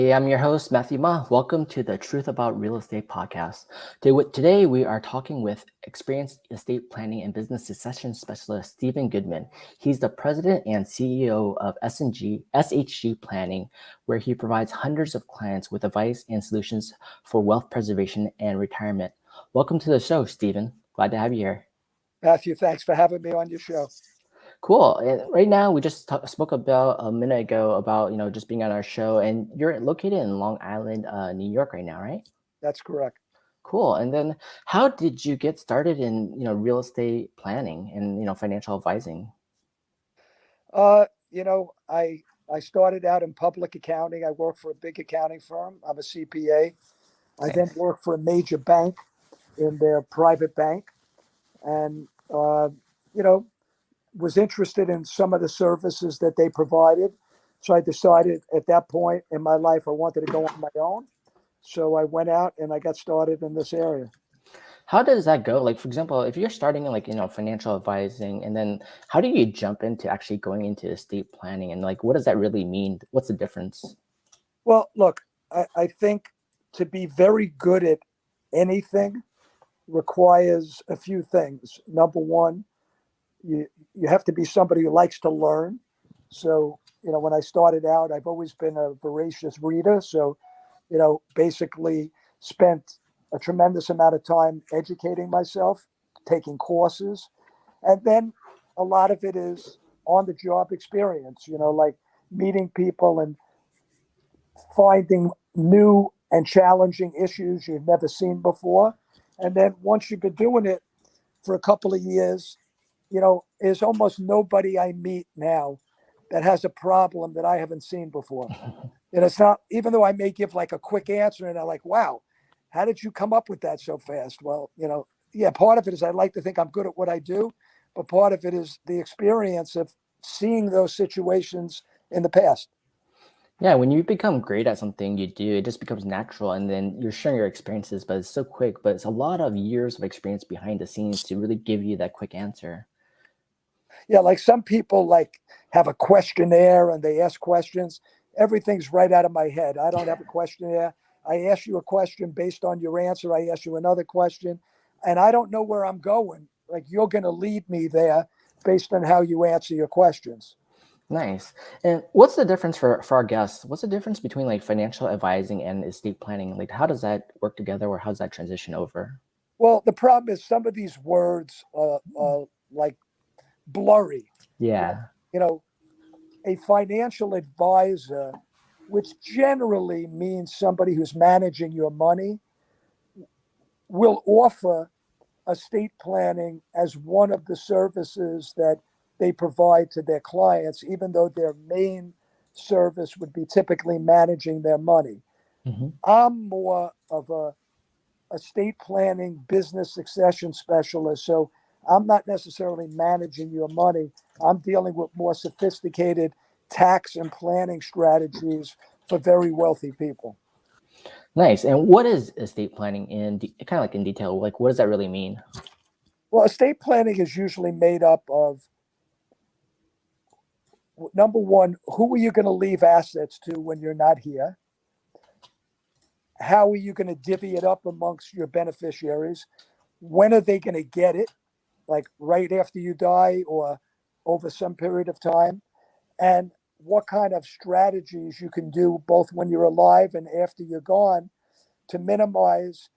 Hey, I'm your host, Matthew Ma. Welcome to the Truth About Real Estate podcast. Today we are talking with experienced estate planning and business succession specialist Stephen Goodman. He's the president and CEO of SHG Planning, where he provides hundreds of clients with advice and solutions for wealth preservation and retirement. Welcome to the show, Stephen. Glad to have you here. Matthew, thanks for having me on your show. Cool. And right now, we just spoke about a minute ago about just being on our show, and you're located in Long Island, New York, right now, right? That's correct. Cool. And then, how did you get started in real estate planning and financial advising? I started out in public accounting. I worked for a big accounting firm. I'm a CPA. I then Nice. worked for a major bank in their private bank, and you know, was interested in some of the services that they provided. So I decided at that point in my life I wanted to go on my own. So I went out and I got started in this area. How does that go? Like, for example, if you're starting in financial advising, and then how do you jump into actually going into estate planning, and what does that really mean? What's the difference? Well, look, I think to be very good at anything requires a few things. Number one, you have to be somebody who likes to learn. So, when I started out, I've always been a voracious reader. So, basically spent a tremendous amount of time educating myself, taking courses. And then a lot of it is on the job experience, like meeting people and finding new and challenging issues you've never seen before. And then once you've been doing it for a couple of years, there's almost nobody I meet now that has a problem that I haven't seen before. And it's not, even though I may give like a quick answer and I'm like, wow, how did you come up with that so fast? Well, yeah, part of it is I like to think I'm good at what I do, but part of it is the experience of seeing those situations in the past. Yeah, when you become great at something you do, it just becomes natural, and then you're sharing your experiences, but it's so quick. But it's a lot of years of experience behind the scenes to really give you that quick answer. Yeah, like some people like have a questionnaire and they ask questions. Everything's right out of my head. I don't have a questionnaire. I ask you a question based on your answer. I ask you another question, and I don't know where I'm going. Like you're going to lead me there based on how you answer your questions. Nice. And what's the difference for our guests? What's the difference between financial advising and estate planning? Like, how does that work together, or how does that transition over? Well, the problem is some of these words are like blurry. Like, Yeah. you know, a financial advisor, which generally means somebody who's managing your money, will offer estate planning as one of the services that they provide to their clients, even though their main service would be typically managing their money. Hmm. I'm more of a estate planning business succession specialist. So I'm not necessarily managing your money. I'm dealing with more sophisticated tax and planning strategies for very wealthy people. Nice. And what is estate planning kind of like in detail? Like, what does that really mean? Well, estate planning is usually made up of number one, who are you going to leave assets to when you're not here? How are you going to divvy it up amongst your beneficiaries? When are they going to get it? Like right after you die or over some period of time? And what kind of strategies you can do both when you're alive and after you're gone to minimize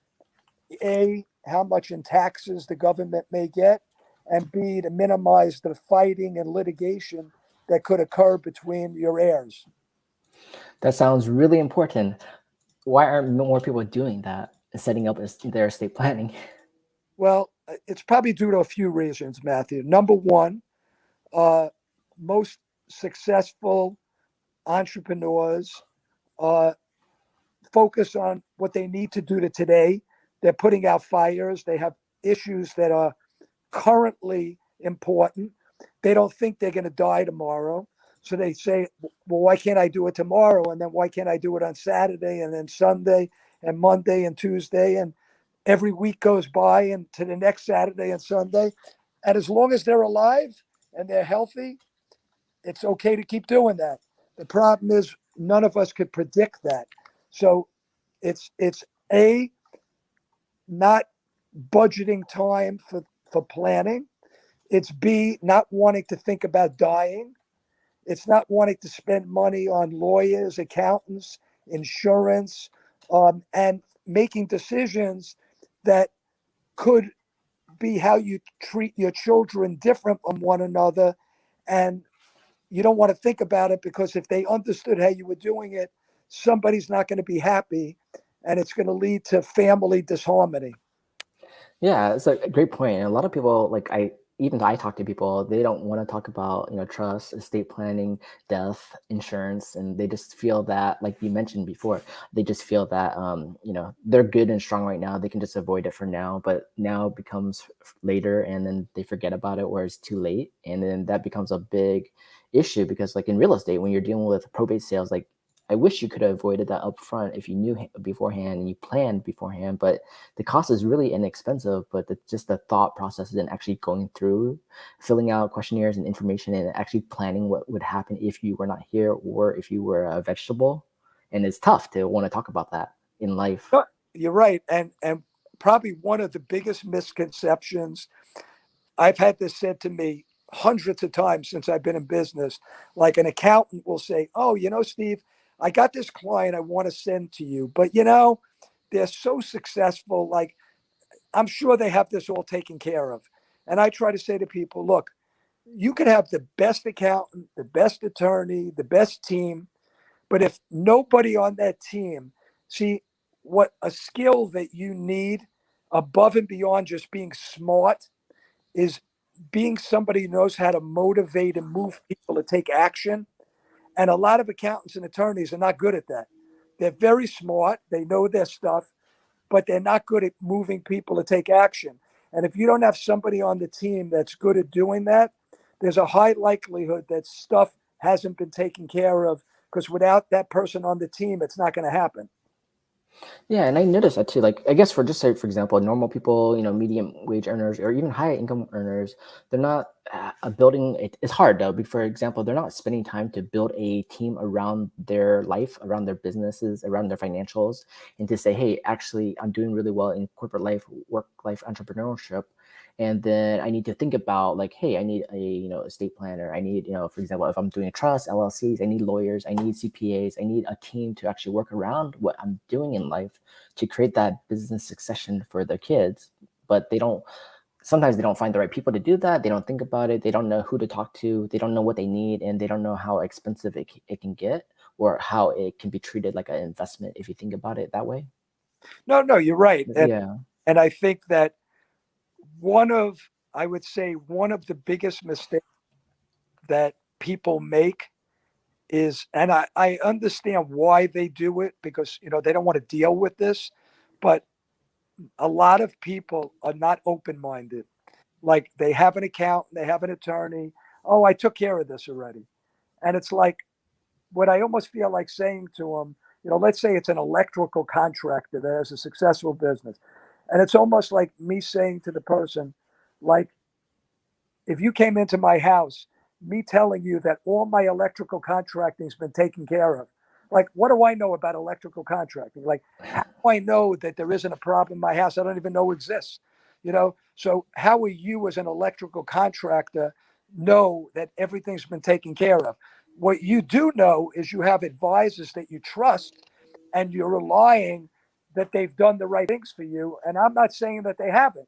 A, how much in taxes the government may get, and B, to minimize the fighting and litigation that could occur between your heirs. That sounds really important. Why aren't more people doing that, setting up their estate planning? Well, it's probably due to a few reasons, Matthew. Number one, uh, most successful entrepreneurs uh, focus on what they need to do to today. They're putting out fires. They have issues that are currently important. They don't think they're going to die tomorrow. So they say, well, why can't I do it tomorrow? And then why can't I do it on Saturday and then Sunday and Monday and Tuesday? And every week goes by and to the next Saturday and Sunday. And as long as they're alive and they're healthy, it's okay to keep doing that. The problem is none of us could predict that. So it's a not budgeting time for planning. It's B, not wanting to think about dying. It's not wanting to spend money on lawyers, accountants, insurance, and making decisions that could be how you treat your children different from one another. And you don't want to think about it because if they understood how you were doing it, somebody's not going to be happy and it's going to lead to family disharmony. Yeah, it's a great point. And a lot of people, like even I talk to people, they don't want to talk about, trust, estate planning, death, insurance, and they just feel that, like you mentioned before, they just feel that, they're good and strong right now. They can just avoid it for now, but now becomes later, and then they forget about it, where it's too late, and then that becomes a big issue because, like in real estate, when you're dealing with probate sales, like I wish you could have avoided that up front if you knew beforehand and you planned beforehand, but the cost is really inexpensive, but just the thought process and actually going through, filling out questionnaires and information and actually planning what would happen if you were not here or if you were a vegetable. And it's tough to want to talk about that in life. No, you're right. And probably one of the biggest misconceptions, I've had this said to me hundreds of times since I've been in business. Like an accountant will say, "Oh, Steve, I got this client I want to send to you, but they're so successful. Like, I'm sure they have this all taken care of." And I try to say to people, look, you could have the best accountant, the best attorney, the best team, but if nobody on that team, see, what a skill that you need above and beyond just being smart is being somebody who knows how to motivate and move people to take action. And a lot of accountants and attorneys are not good at that. They're very smart, they know their stuff, but they're not good at moving people to take action. And if you don't have somebody on the team that's good at doing that, there's a high likelihood that stuff hasn't been taken care of, because without that person on the team, it's not going to happen. Yeah, and I noticed that too. Like, I guess for just say, for example, normal people, medium wage earners or even high income earners, they're not building. It's hard though. For example, they're not spending time to build a team around their life, around their businesses, around their financials, and to say, hey, actually, I'm doing really well in corporate life, work life, entrepreneurship. And then I need to think about like, hey, I need a estate planner. I need for example, if I'm doing a trust, LLCs, I need lawyers, I need CPAs, I need a team to actually work around what I'm doing in life to create that business succession for their kids. But sometimes they don't find the right people to do that. They don't think about it. They don't know who to talk to. They don't know what they need, and they don't know how expensive it can get or how it can be treated like an investment if you think about it that way. No, you're right. Yeah. And I think that I would say one of the biggest mistakes that people make is, and I understand why they do it, because they don't want to deal with this, but a lot of people are not open-minded. Like, they have an accountant, they have an attorney. Oh, I took care of this already. And it's like, what I almost feel like saying to them, let's say it's an electrical contractor that has a successful business, and it's almost like me saying to the person, like, if you came into my house, me telling you that all my electrical contracting has been taken care of, like, what do I know about electrical contracting? Like, how do I know that there isn't a problem in my house I don't even know exists? So how will you as an electrical contractor know that everything's been taken care of? What you do know is you have advisors that you trust, and you're relying that they've done the right things for you. And I'm not saying that they haven't,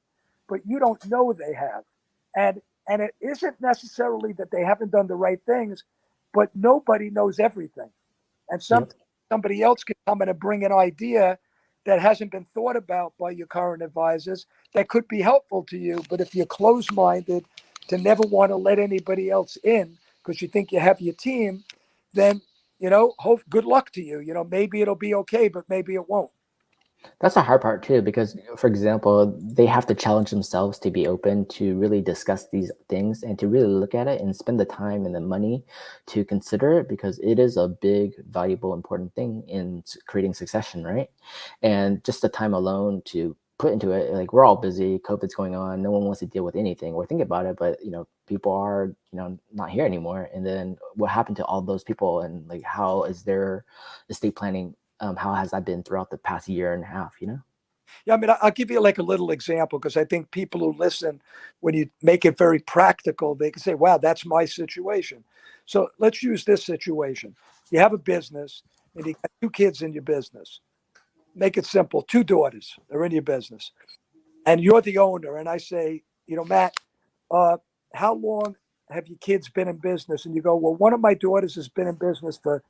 but you don't know they have. And it isn't necessarily that they haven't done the right things, but nobody knows everything. And Yep. somebody else can come in and bring an idea that hasn't been thought about by your current advisors that could be helpful to you. But if you're closed minded to never want to let anybody else in because you think you have your team, then, good luck to you. Maybe it'll be okay, but maybe it won't. That's the hard part too, because for example, they have to challenge themselves to be open to really discuss these things and to really look at it and spend the time and the money to consider it, because it is a big, valuable, important thing in creating succession, right? And just the time alone to put into it. Like, we're all busy, COVID's going on, no one wants to deal with anything or think about it, but people are not here anymore. And then what happened to all those people, and like, how is their estate planning, how has that been throughout the past year and a half? Yeah, I mean, I'll give you like a little example, because I think people who listen, when you make it very practical, they can say, wow, that's my situation. So let's use this situation. You have a business and you got two kids in your business. Make it simple. Two daughters are in your business and you're the owner. And I say, Matt, uh, how long have your kids been in business? And you go, well, one of my daughters has been in business for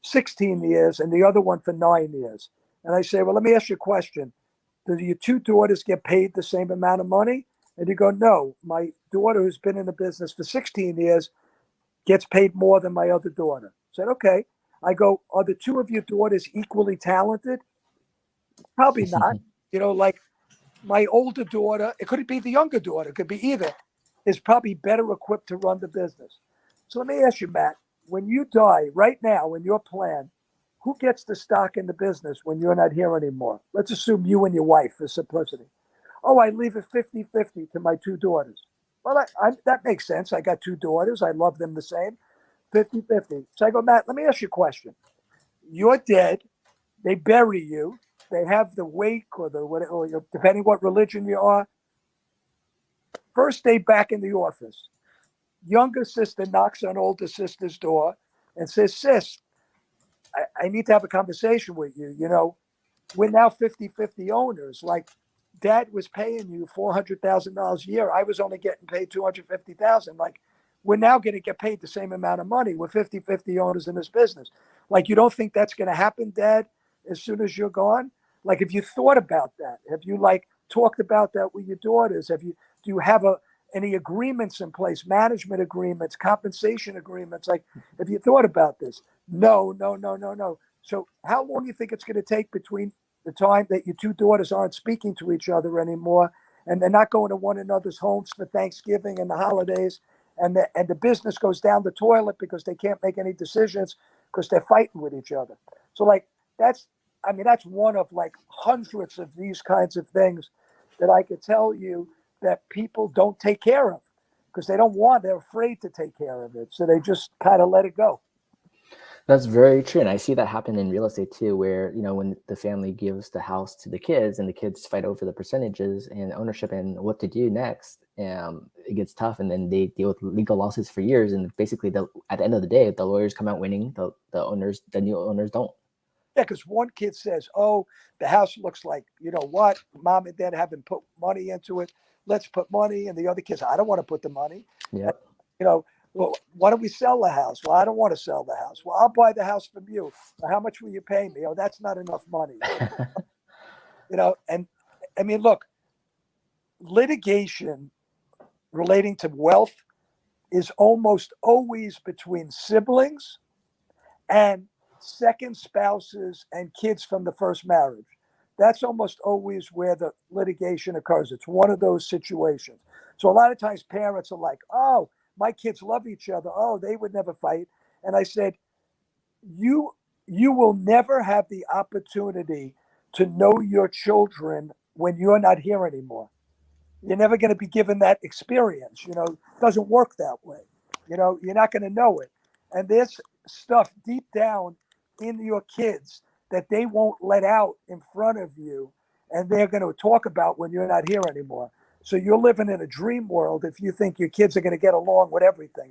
16 years and the other one for 9 years. And I say, well, let me ask you a question. Do your two daughters get paid the same amount of money? And you go, no, my daughter who's been in the business for 16 years gets paid more than my other daughter. I said, okay. I go, are the two of your daughters equally talented? Probably not. Like my older daughter, it could be the younger daughter, it could be either, is probably better equipped to run the business. So let me ask you, Matt, when you die right now in your plan, who gets the stock in the business when you're not here anymore? Let's assume you and your wife, for simplicity. Oh, I leave it 50-50 to my two daughters. Well, that makes sense. I got two daughters. I love them the same. 50-50. So I go, Matt, let me ask you a question. You're dead. They bury you. They have the wake or depending what religion you are. First day back in the office. Younger sister knocks on older sister's door and says, sis, I need to have a conversation with you. We're now 50-50 owners. Like, dad was paying you $400,000 a year. I was only getting paid $250,000. Like, we're now going to get paid the same amount of money. We're 50-50 owners in this business. Like, you don't think that's going to happen, Dad, as soon as you're gone? Like, have you thought about that? Have you talked about that with your daughters? Do you have any agreements in place, management agreements, compensation agreements? Like, have you thought about this? No. So how long do you think it's going to take between the time that your two daughters aren't speaking to each other anymore and they're not going to one another's homes for Thanksgiving and the holidays, and the business goes down the toilet because they can't make any decisions because they're fighting with each other? So that's one of hundreds of these kinds of things that I could tell you that people don't take care of because they're afraid to take care of it. So they just kind of let it go. That's very true. And I see that happen in real estate too, where, when the family gives the house to the kids and the kids fight over the percentages and ownership and what to do next, it gets tough. And then they deal with legal lawsuits for years. And basically, at the end of the day, the lawyers come out winning, the new owners don't. Yeah, because one kid says, oh, the house looks like, what? Mom and dad haven't put money into it. Let's put money. And the other kids, I don't want to put the money. Yep. Well, why don't we sell the house? Well, I don't want to sell the house. Well, I'll buy the house from you. Well, how much will you pay me? Oh, that's not enough money. And I mean, look, litigation relating to wealth is almost always between siblings and second spouses and kids from the first marriage. That's almost always where the litigation occurs. It's one of those situations. So a lot of times parents are like, oh, my kids love each other. Oh, they would never fight. And I said, you will never have the opportunity to know your children when you're not here anymore. You're never going to be given that experience. It doesn't work that way. You're not going to know it. And there's stuff deep down in your kids that they won't let out in front of you, and they're going to talk about when you're not here anymore. So you're living in a dream world if you think your kids are going to get along with everything.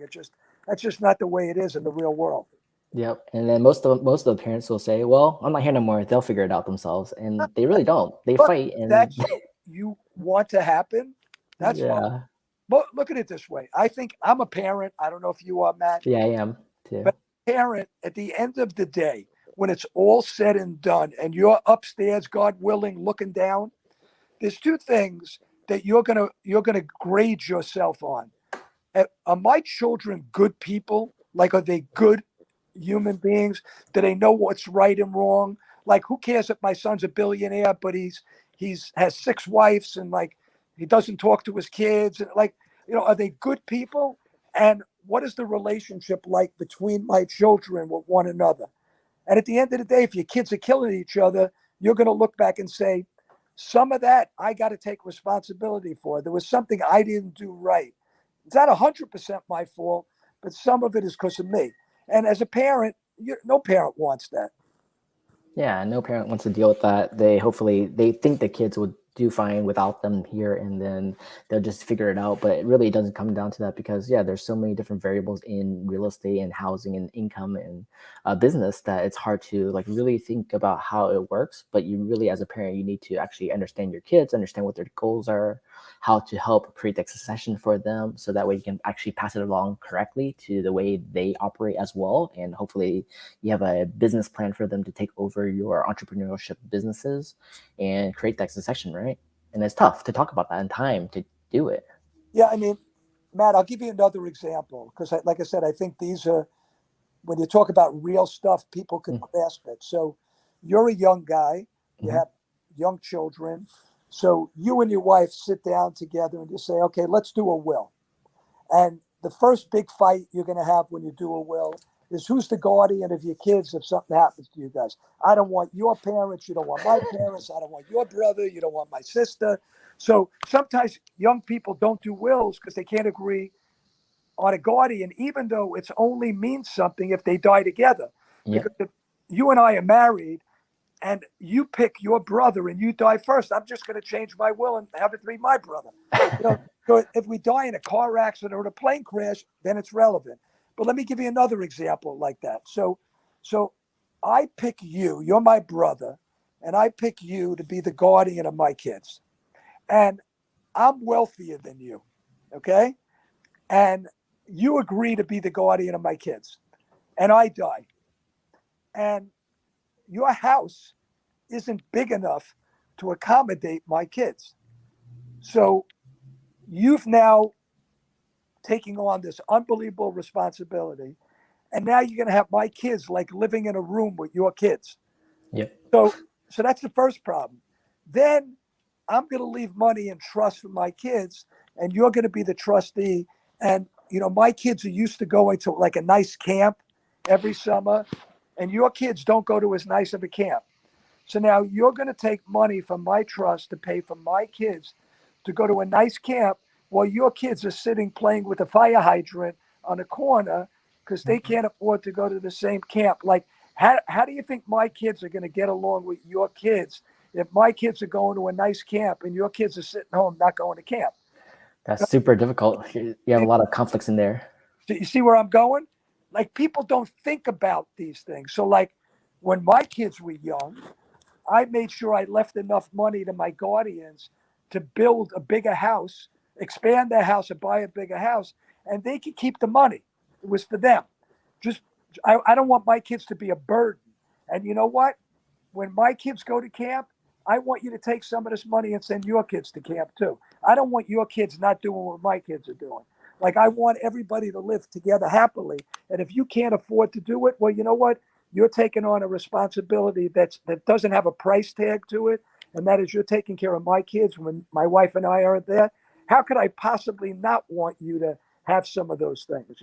That's just not the way it is in the real world. Yep. And then most of the parents will say, well, I'm not here no more. They'll figure it out themselves. And they really don't. They fight. And that's what you want to happen. That's fine. But look at it this way. I think I'm a parent. I don't know if you are, Matt. Yeah, I am too. But parent, at the end of the day, when it's all said and done and you're upstairs, God willing, looking down, there's two things that you're gonna grade yourself on. Are my children good people? Like, are they good human beings? Do they know what's right and wrong? Like, who cares if my son's a billionaire, but he's has 6 wives and he doesn't talk to his kids? And are they good people? And what is the relationship like between my children with one another? And at the end of the day, if your kids are killing each other, you're going to look back and say, some of that I got to take responsibility for. There was something I didn't do right. It's not 100% my fault, but some of it is because of me. And as a parent, no parent wants that. Yeah, no parent wants to deal with that. They think the kids would do fine without them here, and then they'll just figure it out. But it really doesn't come down to that, because there's so many different variables in real estate and housing and income and business, that it's hard to like really think about how it works. But you really, as a parent, you need to actually understand your kids, understand what their goals are, how to help create the succession for them, so that way you can actually pass it along correctly to the way they operate as well. And hopefully you have a business plan for them to take over your entrepreneurship businesses and create that succession, right? And it's tough to talk about that in time to do it. Yeah, I mean, Matt, I'll give you another example because, like I said, I think these are, when you talk about real stuff, people can grasp it. So you're a young guy, you have young children. So you and your wife sit down together and you say, okay, let's do a will. And the first big fight you're going to have when you do a will is who's the guardian of your kids if something happens to you guys. I don't want your parents. You don't want my parents. I don't want your brother. You don't want my sister. So sometimes young people don't do wills because they can't agree on a guardian, even though it's only means something if they die together. Yep. Because if you and I are married and you pick your brother and you die first, I'm just going to change my will and have it be my brother. So if we die in a car accident or a plane crash, then it's relevant. But let me give you another example like that. So I pick you, you're my brother, and I pick you to be the guardian of my kids. And I'm wealthier than you, okay? And you agree to be the guardian of my kids. And I die. And your house isn't big enough to accommodate my kids. So you've now taking on this unbelievable responsibility. And now you're going to have my kids like living in a room with your kids. Yep. So that's the first problem. Then I'm going to leave money in trust for my kids, and you're going to be the trustee. And my kids are used to going to like a nice camp every summer, and your kids don't go to as nice of a camp. So now you're going to take money from my trust to pay for my kids to go to a nice camp while your kids are sitting playing with a fire hydrant on a corner because they can't afford to go to the same camp. Like, how do you think my kids are going to get along with your kids if my kids are going to a nice camp and your kids are sitting home not going to camp? That's super difficult. You have a lot of conflicts in there. Do you see where I'm going? Like, people don't think about these things. So like when my kids were young, I made sure I left enough money to my guardians to build a bigger house, expand their house, and buy a bigger house, and they could keep the money. It was for them. I don't want my kids to be a burden. And you know what? When my kids go to camp, I want you to take some of this money and send your kids to camp too. I don't want your kids not doing what my kids are doing. Like, I want everybody to live together happily. And if you can't afford to do it, well, you know what? You're taking on a responsibility that doesn't have a price tag to it. And that is, you're taking care of my kids when my wife and I aren't there. How could I possibly not want you to have some of those things,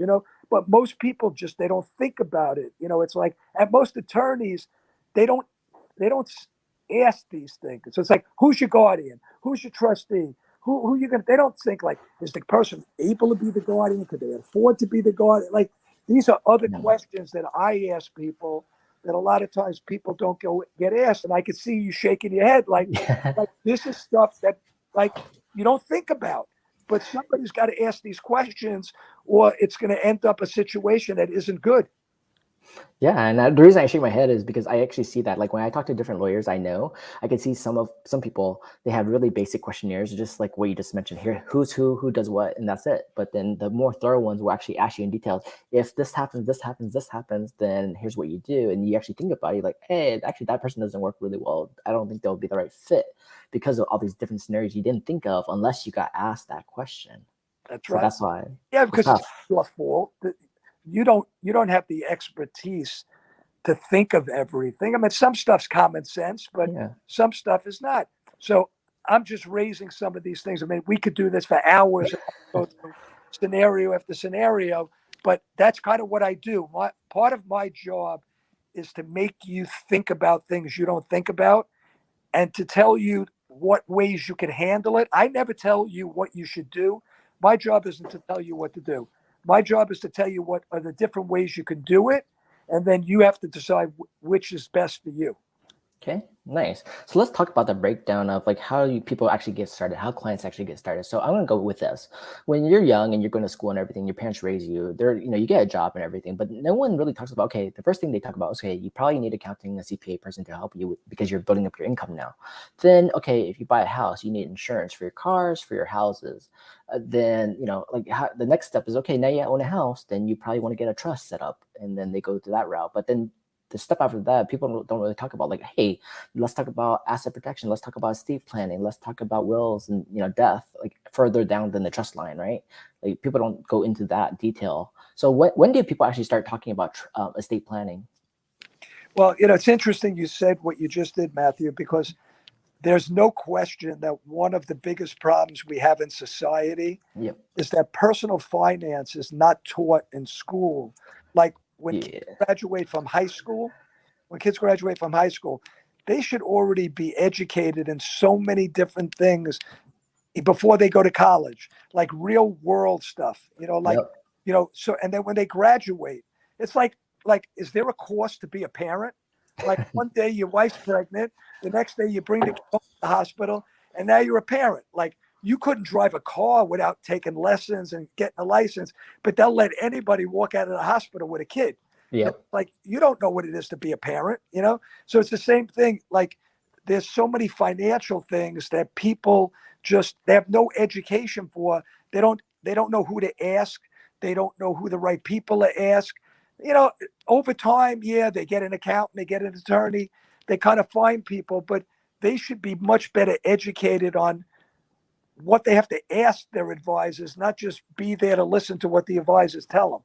But most people they don't think about it. It's like, and most attorneys, they don't ask these things. So it's like, who's your guardian? Who's your trustee? Who you gonna? They don't think like, is the person able to be the guardian? Could they afford to be the guardian? Like, these are other questions that I ask people that a lot of times people don't get asked. And I can see you shaking your head like this is stuff that like you don't think about. But somebody's got to ask these questions, or it's going to end up a situation that isn't good. Yeah, and the reason I shake my head is because I actually see that, like when I talk to different lawyers, I can see some people, they have really basic questionnaires, just like what you just mentioned here: who's who does what, and that's it. But then the more thorough ones will actually ask you in detail: if this happens, this happens, this happens, then here's what you do. And you actually think about it, like, hey, actually that person doesn't work really well. I don't think they'll be the right fit because of all these different scenarios you didn't think of unless you got asked that question. That's So right. that's why. Yeah, because it's your fault. You don't have the expertise to think of everything. I mean, some stuff's common sense, but some stuff is not. So I'm just raising some of these things. I mean, we could do this for hours, go through scenario after scenario, but that's kind of what I do. Part of my job is to make you think about things you don't think about, and to tell you what ways you can handle it. I never tell you what you should do. My job isn't to tell you what to do. My job is to tell you what are the different ways you can do it, and then you have to decide which is best for you. Okay, nice. So let's talk about the breakdown of like how people actually get started, how clients actually get started. So I'm gonna go with this. When you're young and you're going to school and everything, your parents raise you. You get a job and everything, but no one really talks about. Okay, the first thing they talk about is, okay, you probably need accounting, a CPA person to help you because you're building up your income now. Then, okay, if you buy a house, you need insurance for your cars, for your houses. Then the next step is, okay, now you own a house, then you probably want to get a trust set up, and then they go to that route. But then the step after that, people don't really talk about, like, hey, let's talk about asset protection. Let's talk about estate planning. Let's talk about wills and death, like further down than the trust line, right? Like people don't go into that detail. So when did people actually start talking about estate planning? Well, it's interesting you said what you just did, Matthew, because there's no question that one of the biggest problems we have in society Yep. is that personal finance is not taught in school. Like when kids graduate from high school, they should already be educated in so many different things before they go to college, like real world stuff, Yep. so, and then when they graduate, it's like, is there a course to be a parent? Like one day your wife's pregnant, the next day you bring the kid home to the hospital, and now you're a parent. Like you couldn't drive a car without taking lessons and getting a license, but they'll let anybody walk out of the hospital with a kid. Yep. Like you don't know what it is to be a parent, So it's the same thing. Like there's so many financial things that people they have no education for. They don't know who to ask. They don't know who the right people to ask. Over time, yeah, they get an accountant, they get an attorney, they kind of find people, but they should be much better educated on what they have to ask their advisors, not just be there to listen to what the advisors tell them.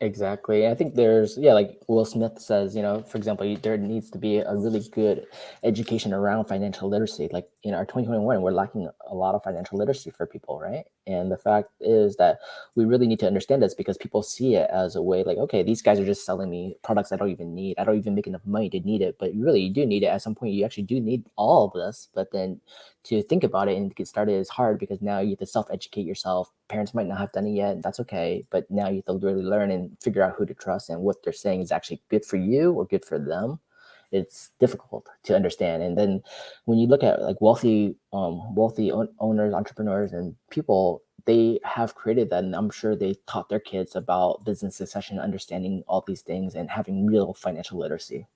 Exactly. I think there's, like Will Smith says, for example, there needs to be a really good education around financial literacy. Like in our 2021, we're lacking a lot of financial literacy for people, right? And the fact is that we really need to understand this because people see it as a way like, okay, these guys are just selling me products I don't even need. I don't even make enough money to need it. But really, you do need it. At some point, you actually do need all of this. But then to think about it and get started is hard because now you have to self-educate yourself. Parents might not have done it yet. That's okay. But now you have to really learn and figure out who to trust and what they're saying is actually good for you or good for them. It's difficult to understand. And then when you look at like wealthy owners, entrepreneurs, and people, they have created that, and I'm sure they taught their kids about business succession, understanding all these things, and having real financial literacy.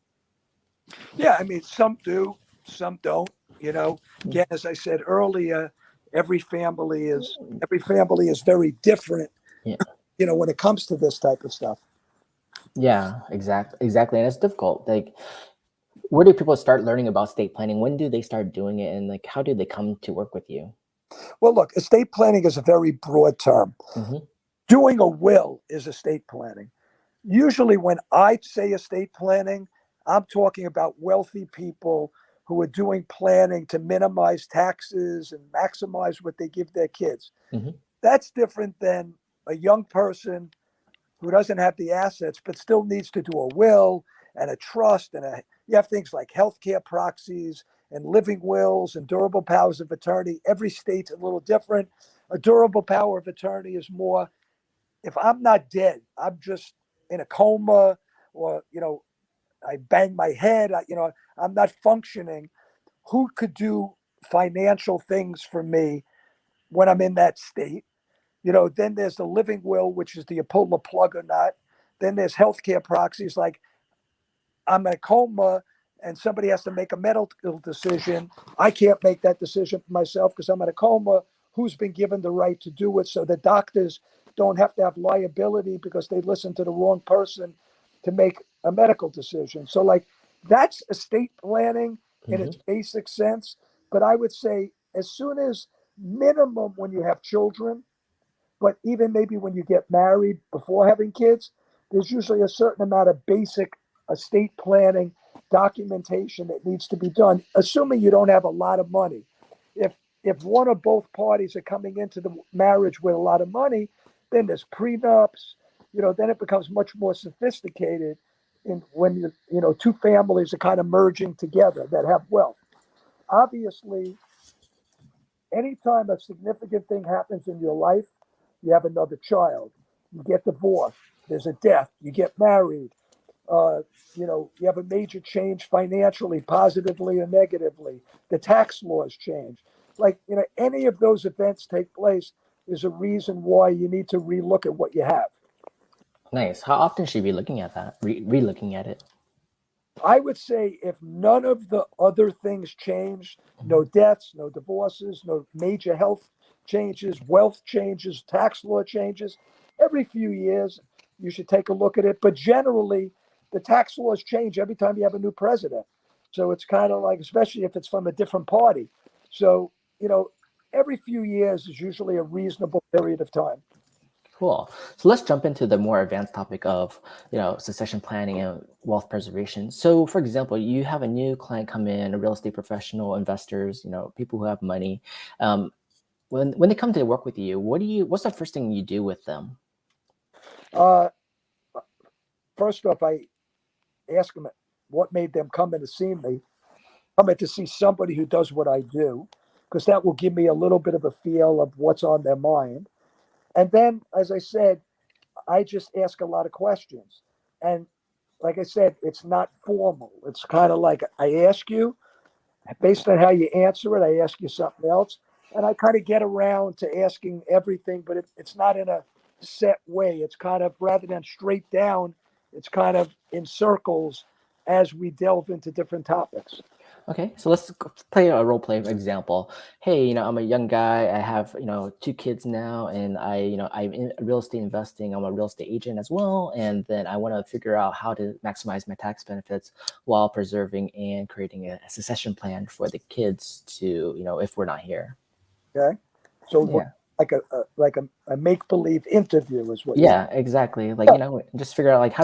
Yeah, I mean, some do, some don't. Again, as I said earlier, every family is very different. Yeah. When it comes to this type of stuff. Yeah, exactly, and it's difficult. Like, where do people start learning about estate planning? When do they start doing it, and like, how do they come to work with you? Well, look, estate planning is a very broad term. Mm-hmm. Doing a will is estate planning. Usually, when I say estate planning, I'm talking about wealthy people who are doing planning to minimize taxes and maximize what they give their kids. Mm-hmm. That's different than a young person who doesn't have the assets but still needs to do a will and a trust you have things like healthcare proxies and living wills and durable powers of attorney. Every state's a little different. A durable power of attorney is more if I'm not dead, I'm just in a coma, or I bang my head, I'm not functioning. Who could do financial things for me when I'm in that state? Then there's the living will, which is do you pull the plug or not? Then there's healthcare proxies, like I'm in a coma and somebody has to make a medical decision. I can't make that decision for myself because I'm in a coma. Who's been given the right to do it so the doctors don't have to have liability because they listened to the wrong person to make a medical decision? So, like, that's estate planning in its basic sense. But I would say, as soon as minimum when you have children, but even maybe when you get married before having kids, there's usually a certain amount of basic estate planning documentation that needs to be done, assuming you don't have a lot of money. If one or both parties are coming into the marriage with a lot of money, then there's prenups. Then it becomes much more sophisticated when two families are kind of merging together that have wealth. Obviously, anytime a significant thing happens in your life, you have another child, you get divorced, there's a death, you get married, uh, you have a major change financially, positively or negatively. The tax laws change. Like, any of those events take place is a reason why you need to relook at what you have. Nice. How often should we be looking at that? Re-looking at it? I would say if none of the other things change, no deaths, no divorces, no major health changes, wealth changes, tax law changes, every few years you should take a look at it. But generally, the tax laws change every time you have a new president. So it's kind of like, especially if it's from a different party. So, every few years is usually a reasonable period of time. Cool. So let's jump into the more advanced topic of, succession planning and wealth preservation. So, for example, you have a new client come in, a real estate professional, investors, people who have money. When they come to work with you, what's the first thing you do with them? Uh, First off, I ask them what made them come in to see me. I'm in to see somebody who does what I do, because that will give me a little bit of a feel of what's on their mind. And then, as I said, I just ask a lot of questions. And like I said, it's not formal. It's kind of like I ask you, based on how you answer it, I ask you something else. And I kind of get around to asking everything, but it's not in a set way. It's kind of, rather than straight down, it's kind of in circles as we delve into different topics. Okay, so let's play a role play example. Hey, I'm a young guy. I have, two kids now, and I'm in real estate investing. I'm a real estate agent as well, and then I want to figure out how to maximize my tax benefits while preserving and creating a succession plan for the kids to, if we're not here. Okay. So Yeah. like a make believe interview is what you're saying. Yeah, exactly. Like, Yeah. just figure out like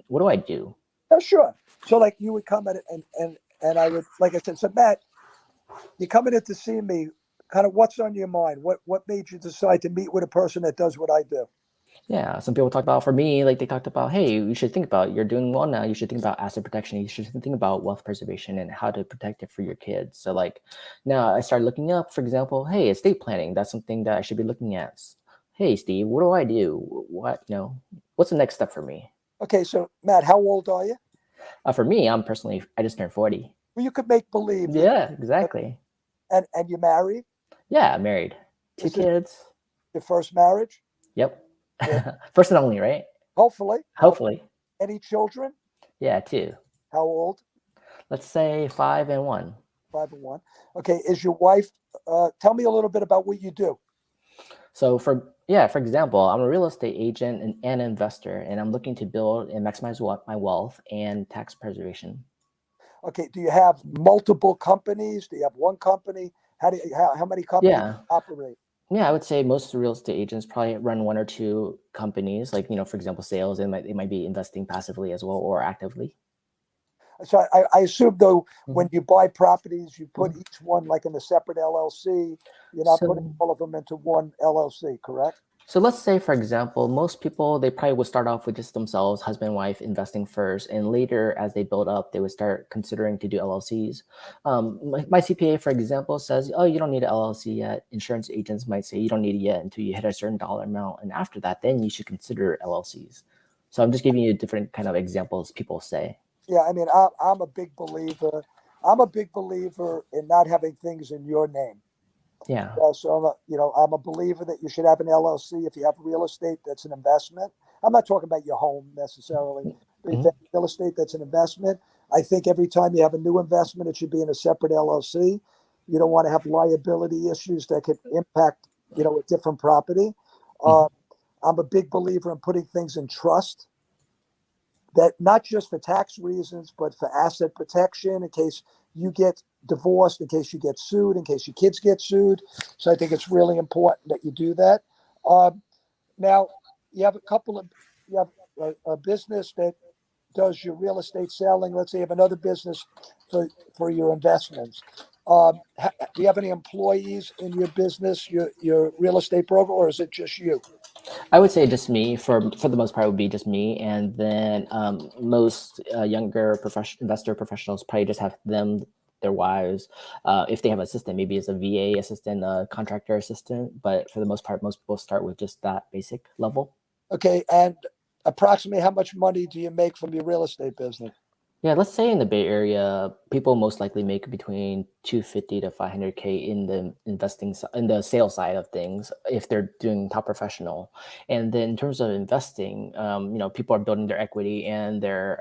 what do I do? Yeah, sure. So like you would come at it and I would, like I said, so Matt, you coming in to see me, kind of what's on your mind? What made you decide to meet with a person that does what I do? Yeah, some people talk about, for me, like they talked about, hey, you should think about, you're doing well now. You should think about asset protection. You should think about wealth preservation and how to protect it for your kids. So like now I started looking up, for example, hey, estate planning. That's something that I should be looking at. Hey, Steve, what do I do? What's the next step for me? Okay, so Matt, how old are you? For me, I just turned 40. Well, you could make believe that, Yeah, exactly. and you're married. Yeah, married. Two Is this kids. your first marriage? Yep. Yeah. First and only, right? Hopefully. Hopefully. Any children? Yeah, two. How old? Let's say 5 and 1. 5 and 1. Okay, is your wife? Tell me a little bit about what you do. So for example, I'm a real estate agent and an investor, and I'm looking to build and maximize my wealth and tax preservation. Okay, do you have multiple companies? Do you have one company? How many companies Yeah. operate? Yeah, I would say most real estate agents probably run one or two companies, like, for example, sales, and they might be investing passively as well or actively. So I assume though, when Mhm. you buy properties, you put Mhm. each one like in a separate LLC. You're not putting So all of them into one LLC, correct? So let's say, for example, most people, they probably would start off with just themselves, husband, wife, investing first, and later, as they build up, they would start considering to do LLCs. My CPA, for example, says, "Oh, you don't need an LLC yet." Insurance agents might say, "You don't need it yet until you hit a certain dollar amount, and after that, then you should consider LLCs." So I'm just giving you different kind of examples people say. Yeah, I mean, I'm a big believer. I'm a big believer in not having things in your name. Yeah. So I'm a believer that you should have an LLC if you have real estate that's an investment. I'm not talking about your home necessarily, but if you Mhm. have real estate that's an investment, I think every time you have a new investment, it should be in a separate LLC. You don't want to have liability issues that could impact, a different property. Mhm. Uh, I'm a big believer in putting things in trust, that not just for tax reasons, but for asset protection in case you get divorced, in case you get sued, in case your kids get sued. So I think it's really important that you do that. Um, Now, you have you have a business that does your real estate selling. Let's say you have another business for your investments. Do you have any employees in your business, your real estate broker, or is it just you? I would say just me, for the most part, would be just me, and then most younger investor professionals probably just have them their wives. If they have an assistant, maybe it's a VA assistant, a contractor assistant. But for the most part, most people start with just that basic level. Okay, and approximately how much money do you make from your real estate business? Yeah, let's say in the Bay Area, people most likely make between 250 to 500K in the in the sales side of things if they're doing top professional. And then in terms of investing, people are building their equity and their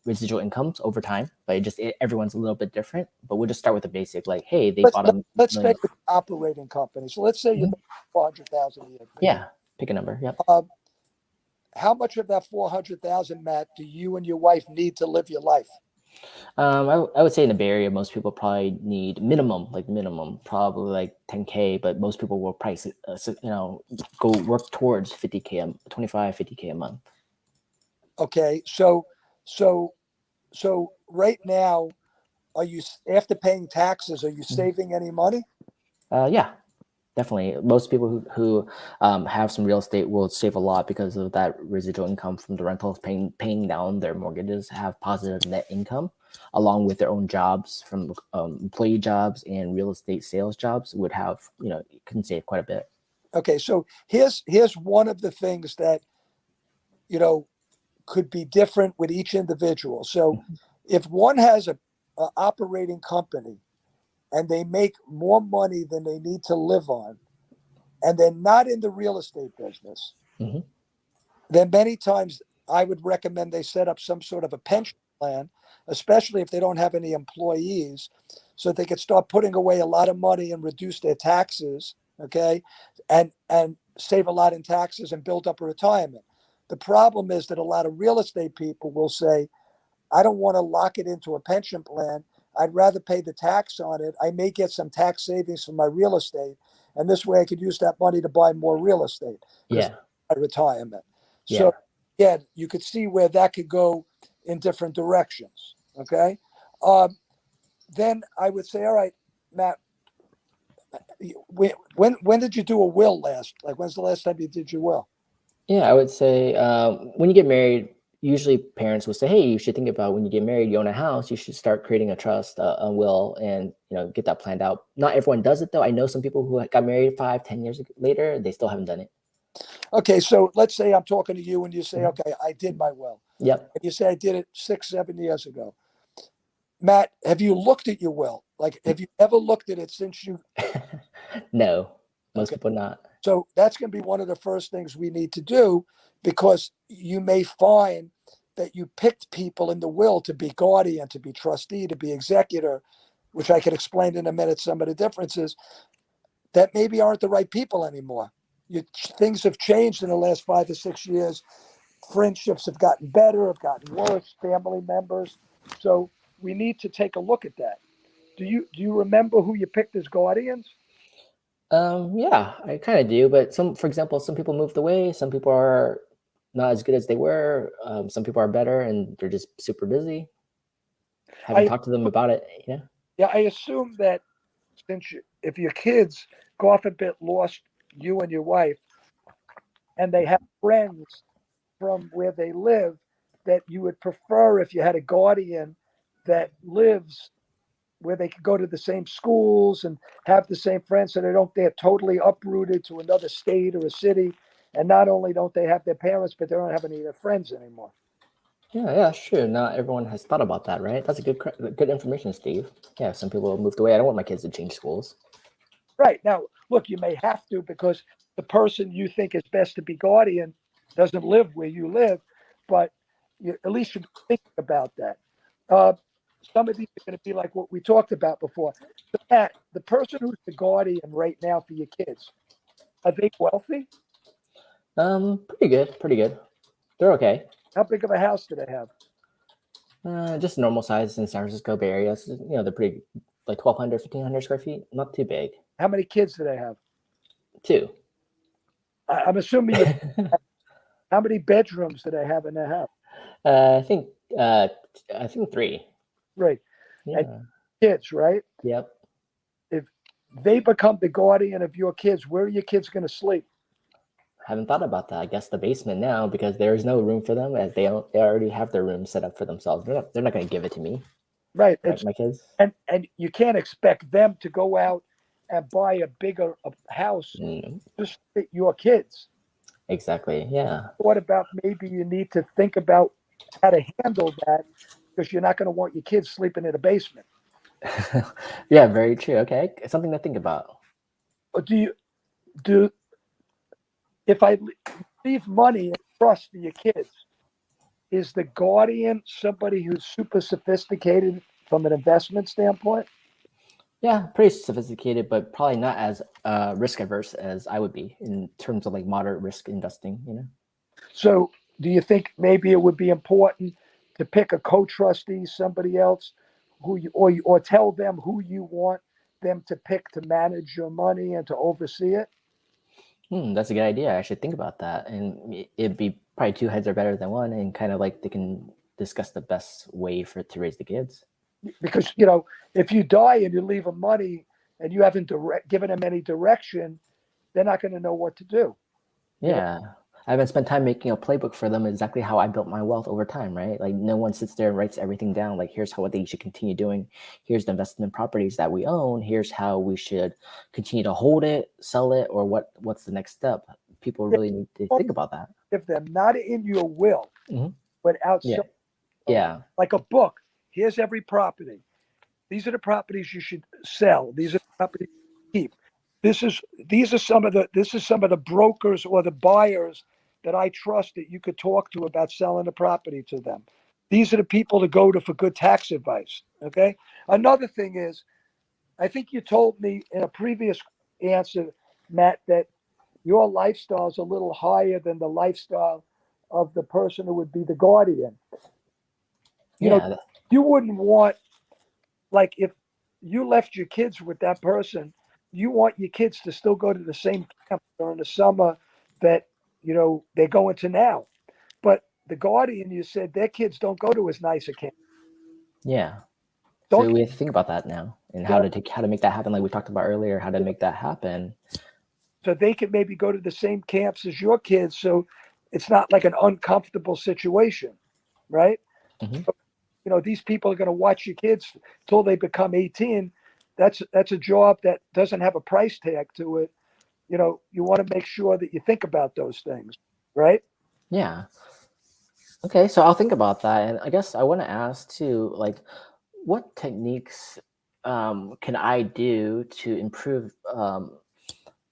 residual incomes over time. But everyone's a little bit different. But we'll just start with the basic, like, hey, they Let's bought let, a let's stay million. with operating companies. So let's say you Mhm. make 400,000 a year. Yeah, pick a number. Yep. How much of that 400,000, Matt, do you and your wife need to live your life? I would say in the Bay Area, most people probably need minimum, probably like 10K, but most people will price, go work towards 50K, 25, 50K a month. Okay, so right now, are you, after paying taxes, are you saving any money? Yeah, definitely. Most people who have some real estate will save a lot because of that residual income from the rentals, paying down their mortgages, have positive net income, along with their own jobs from employee jobs and real estate sales jobs would have, can save quite a bit. Okay, so here's one of the things that could be different with each individual. So if one has a operating company and they make more money than they need to live on, and they're not in the real estate business, Mm-hmm. then many times I would recommend they set up some sort of a pension plan, especially if they don't have any employees, so they could start putting away a lot of money and reduce their taxes, okay, and save a lot in taxes and build up a retirement. The problem is that a lot of real estate people will say, I don't want to lock it into a pension plan. I'd rather pay the tax on it. I may get some tax savings from my real estate, and this way I could use that money to buy more real estate because Yeah, my retirement. yeah. So yeah, you could see where that could go in different directions. Okay. Then I would say, all right, Matt, when did you do a will last? Like, when's the last time you did your will? Yeah, I would say when you get married, usually parents would say, "Hey, you should think about when you get married, you own a house, you should start creating a trust, a will, and get that planned out." Not everyone does it though. I know some people who got married 5, 10 years later, they still haven't done it. Okay, so let's say I'm talking to you and you say, Mhm. okay, I did my will. Yep. And you say I did it 6, 7 years ago. Matt, have you looked at your will? Like, have you ever looked at it since you? No, most Okay, people not. so that's going to be one of the first things we need to do, because you may find that you picked people in the will to be guardian, to be trustee, to be executor, which I could explain in a minute some of the differences that maybe aren't the right people anymore. Things have changed in the last 5 or 6 years. Friendships have gotten better, have gotten worse, family members. So we need to take a look at that. Do you remember who you picked as guardians? Yeah, I kind of do, but for example, some people moved away. Some people are not as good as they were. Some people are better, and they're just super busy. Haven't I talked to them about it. Yeah. Yeah, I assume that if your kids, God forbid, lost you and your wife, and they have friends from where they live, that you would prefer if you had a guardian that lives where they could go to the same schools and have the same friends, so they're totally uprooted to another state or a city. And not only don't they have their parents, but they don't have any of their friends anymore. Yeah, sure. Not everyone has thought about that, right? That's a good information, Steve. Yeah, some people moved away. I don't want my kids to change schools. Right. Now, look, you may have to, because the person you think is best to be guardian doesn't live where you live, but at least you think about that. Uh, some of these are going to be like what we talked about before. So, Matt, the person who's the guardian right now for your kids, are they wealthy? Pretty good, pretty good. They're okay. How big of a house do they have? Just normal size in San Francisco Bay Area. So, they're pretty, like 1,200, 1,500 square feet. Not too big. How many kids do they have? Two. I'm assuming how many bedrooms do they have in their house? uh, I think uh, I think three. Right. And Yeah. kids, right? Yep. If they become the guardian of your kids, where are your kids going to sleep? Haven't thought about that. I guess the basement now because there is no room for them as they already have their room set up for themselves. They're not going to give it to me. right. right? My kids. And you can't expect them to go out and buy a bigger house Mm, just to fit your kids. exactly. Yeah. What about maybe you need to think about how to handle that because you're not going to want your kids sleeping in a basement. Yeah, very true. Okay, something to think about. Or do if I leave money in trust to your kids, is the guardian somebody who's super sophisticated from an investment standpoint? Yeah, pretty sophisticated, but probably not as risk averse as I would be in terms of like moderate risk investing. So do you think maybe it would be important to pick a co-trustee, somebody else who or tell them who you want them to pick to manage your money and to oversee it? That's a good idea. I should think about that, and it'd be probably two heads are better than one, and kind of like they can discuss the best way for to raise the kids. Because if you die and you leave them money and you haven't given them any direction, they're not going to know what to do. You know, Yeah. I haven't spent time making a playbook for them exactly how I built my wealth over time, right? Like no one sits there and writes everything down. Like here's how what they should continue doing. Here's the investment properties that we own. Here's how we should continue to hold it, sell it, or what's the next step. People they really need to don't think about that. give them not in your will, Hmm. but Yeah. outside, Yeah. like a book. Here's every property. These are the properties you should sell. These are the properties you keep. This is some of the brokers or the buyers that I trust that you could talk to about selling a property to them. These are the people to go to for good tax advice. Okay. Another thing is, I think you told me in a previous answer, Matt, that your lifestyle is a little higher than the lifestyle of the person who would be the guardian. You know, Yeah. you wouldn't want, like, if you left your kids with that person, you want your kids to still go to the same camp during the summer that, they're going to now. But the guardian, you said their kids don't go to as nice a camp. Yeah. So Don't, we have to think about that now and you know, how to make that happen. Like we talked about earlier, how to make that happen. so they can maybe go to the same camps as your kids. So it's not like an uncomfortable situation, right? Hmm. These people are going to watch your kids till they become 18. That's a job that doesn't have a price tag to it. You want to make sure that you think about those things, right? Yeah. Okay, so I'll think about that. And I guess I want to ask too, like, what techniques can I do to improve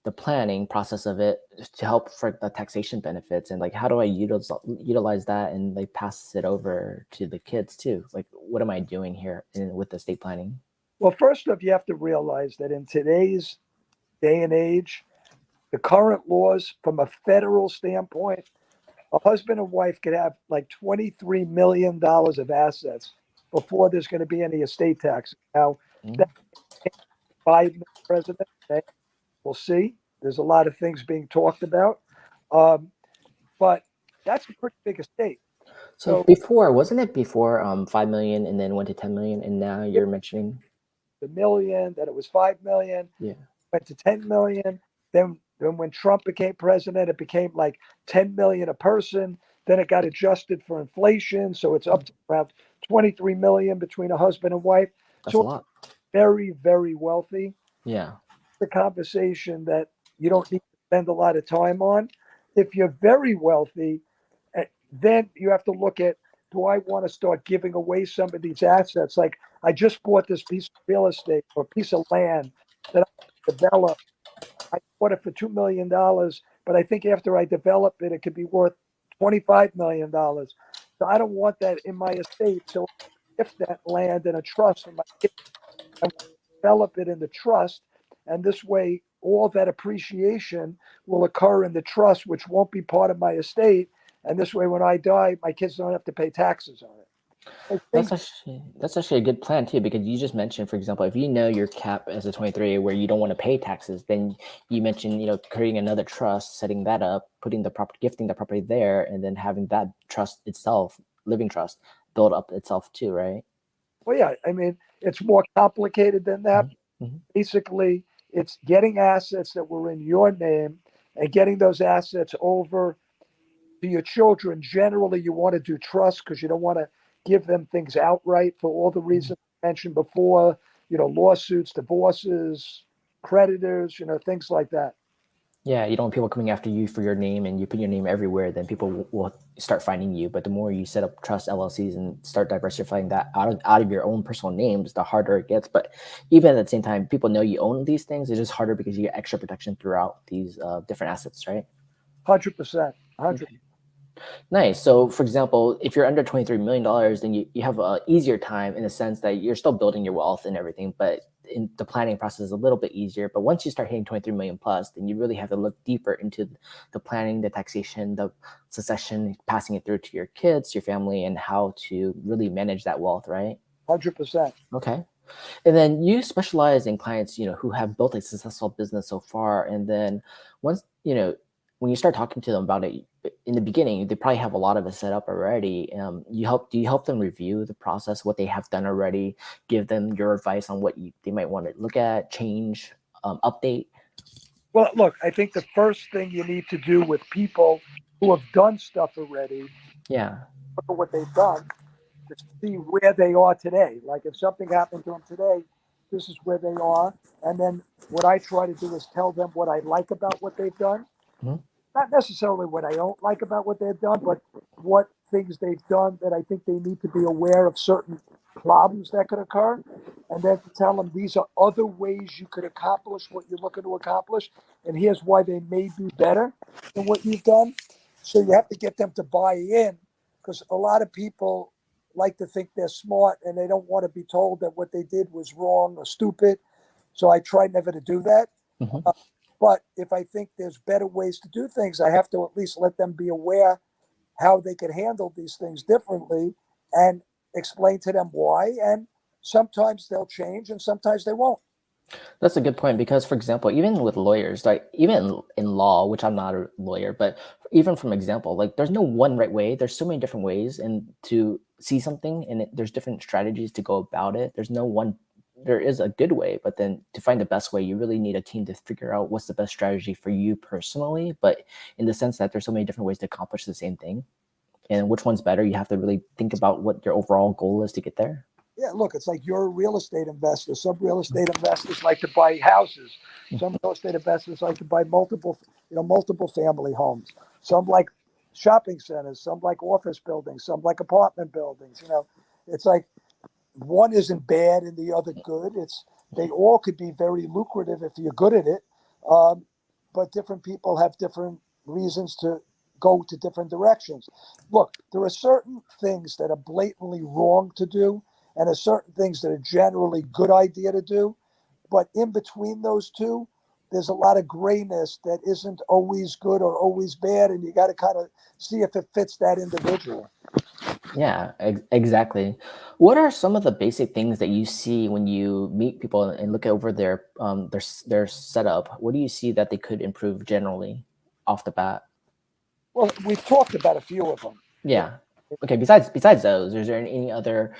the planning process of it to help for the taxation benefits? And like, how do I utilize that and like pass it over to the kids too? Like, what am I doing here with estate planning? Well, first off, you have to realize that in today's day and age, the current laws from a federal standpoint, a husband and wife could have like $23 million of assets before there's going to be any estate tax. Now, Mm. that Biden president, okay, we'll see. There's a lot of things being talked about, um, but that's a pretty big estate. So So before, wasn't it before 5 million and then went to 10 million, and now you're mentioning, the million, then it was 5 million, yeah, went to 10 million. Then when Trump became president, it became like 10 million a person. Then it got adjusted for inflation, so it's up to around 23 million between a husband and wife. that's a So lot. very, very wealthy. Yeah. The conversation that you don't need to spend a lot of time on. If you're very wealthy, then you have to look at, do I want to start giving away some of these assets? Like, I just bought this piece of real estate or piece of land that I developed. I bought it for $2 million, but I think after I develop it, it could be worth $25 million. So I don't want that in my estate. So if that land in a trust for my kids, I develop it in the trust, and this way, all that appreciation will occur in the trust, which won't be part of my estate. And this way, when I die, my kids don't have to pay taxes on it. I think, That's actually a good plan too, because you just mentioned, for example, if you know your cap as a 23 where you don't want to pay taxes, then you mentioned, creating another trust, setting that up, putting the property, gifting the property there, and then having that trust itself, living trust, build up itself too, right? well, yeah, I mean, it's more complicated than that. Hmm. Hmm. Basically, it's getting assets that were in your name and getting those assets over to your children. Generally, you want to do trust because you don't want to give them things outright for all the reasons mentioned before, lawsuits, divorces, creditors, things like that. Yeah, you don't want people coming after you for your name, and you put your name everywhere, then people will start finding you. But the more you set up trust LLCs and start diversifying that out of your own personal names, the harder it gets. But even at the same time, people know you own these things. It's just harder because you get extra protection throughout these different assets, right? 100%. 100. Okay. Nice. So, for example, if you're under $23 million, then you have a easier time in the sense that you're still building your wealth and everything, but in the planning process is a little bit easier. But once you start hitting 23 million plus, then you really have to look deeper into the planning, the taxation, the succession, passing it through to your kids, your family, and how to really manage that wealth, right? 100%. Okay. And then you specialize in clients, who have built a successful business so far. And then once, when you start talking to them about it in the beginning, they probably have a lot of it set up already. Do you help them review the process, what they have done already, give them your advice on what they might want to look at, change, update? Well, look, I think the first thing you need to do with people who have done stuff already, Yeah. look at what they've done, to see where they are today. Like if something happened to them today, this is where they are. And then what I try to do is tell them what I like about what they've done. Mhm. Not necessarily what I don't like about what they've done, but what things they've done that I think they need to be aware of certain problems that could occur. And then to tell them these are other ways you could accomplish what you're looking to accomplish. And here's why they may be better than what you've done. So you have to get them to buy in because a lot of people like to think they're smart and they don't want to be told that what they did was wrong or stupid. So I try never to do that. Mhm. But if I think there's better ways to do things, I have to at least let them be aware how they could handle these things differently and explain to them why. And sometimes they'll change and sometimes they won't. That's a good point because, for example, even with lawyers, like even in law, which I'm not a lawyer, but even from example, like there's no one right way. There's so many different ways and to see something, and there's different strategies to go about it. There's no one. There is a good way, but then to find the best way, you really need a team to figure out what's the best strategy for you personally. But in the sense that there's so many different ways to accomplish the same thing, and which one's better, you have to really think about what your overall goal is to get there. Yeah, look, it's like you're a real estate investor. Some real estate investors like to buy houses. Some real estate investors like to buy multiple family homes. Some like shopping centers. Some like office buildings. Some like apartment buildings. It's like one isn't bad and the other good. They all could be very lucrative if you're good at it. But different people have different reasons to go to different directions. Look, there are certain things that are blatantly wrong to do, and there are certain things that are generally good idea to do. But in between those two, there's a lot of grayness that isn't always good or always bad, and you got to kind of see if it fits that individual. Yeah, exactly. What are some of the basic things that you see when you meet people and look over their setup? What do you see that they could improve generally off the bat? Well, we've talked about a few of them. Yeah. Okay. Besides those, is there any other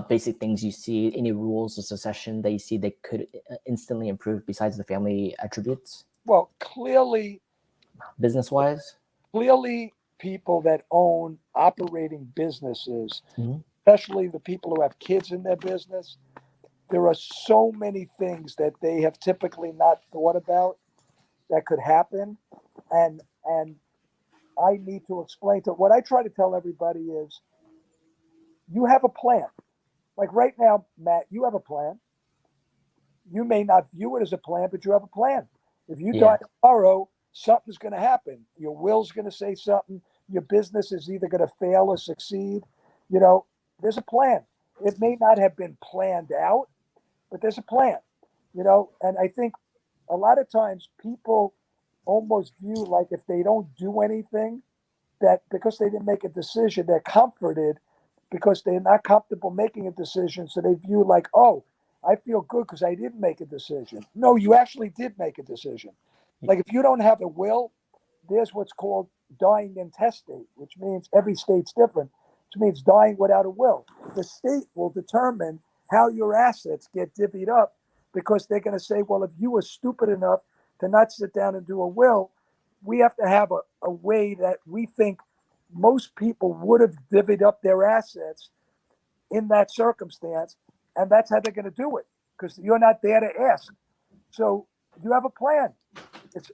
basic things you see? Any rules of succession that you see that could instantly improve besides the family attributes, Well, clearly, business wise? clearly, people that own operating businesses, Hmm. especially the people who have kids in their business, there are so many things that they have typically not thought about that could happen, and I need to explain to what I try to tell everybody is you have a plan. Like right now, Matt, you have a plan. You may not view it as a plan, but you have a plan. If you die Yeah. tomorrow, something's going to happen. Your will's going to say something. Your business is either going to fail or succeed. You know, there's a plan. It may not have been planned out, but there's a plan. And I think a lot of times people almost view like if they don't do anything, that because they didn't make a decision, they're comforted because they're not comfortable making a decision. So they view like, oh, I feel good because I didn't make a decision. No, you actually did make a decision. Like if you don't have a will, there's what's called dying intestate, which means every state's different, which means dying without a will. The state will determine how your assets get divvied up because they're going to say, well, if you were stupid enough to not sit down and do a will, we have to have a way that we think most people would have divvied up their assets in that circumstance. and that's how they're going to do it because you're not there to ask. So you have a plan. It's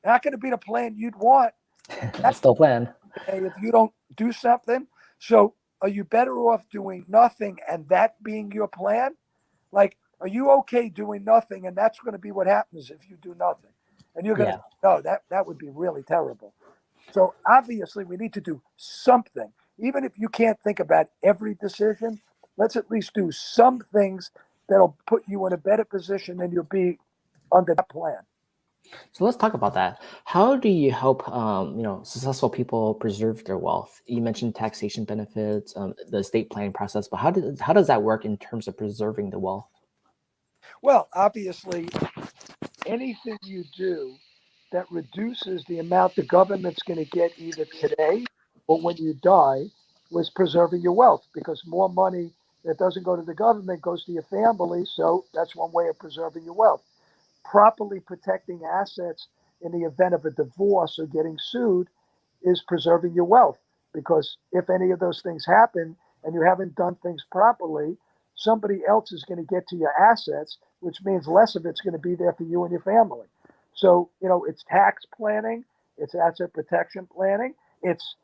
not going to be the plan you'd want It's still a plan. if you don't do something. So are you better off doing nothing and that being your plan? Like, are you okay doing nothing and that's going to be what happens if you do nothing? And you're going to, no, that would be really terrible. So obviously we need to do something. Even if you can't think about every decision, let's at least do some things that'll put you in a better position than you'll be under that plan. So let's talk about that. How do you help successful people preserve their wealth? You mentioned taxation benefits, the estate planning process, but how does that work in terms of preserving the wealth? Well, obviously, anything you do that reduces the amount the government's going to get either today or when you die was preserving your wealth, because more money that doesn't go to the government goes to your family. So that's one way of preserving your wealth. Properly protecting assets in the event of a divorce or getting sued is preserving your wealth, because if any of those things happen and you haven't done things properly, somebody else is going to get to your assets, which means less of it's going to be there for you and your family. So, it's tax planning, it's asset protection planning, it's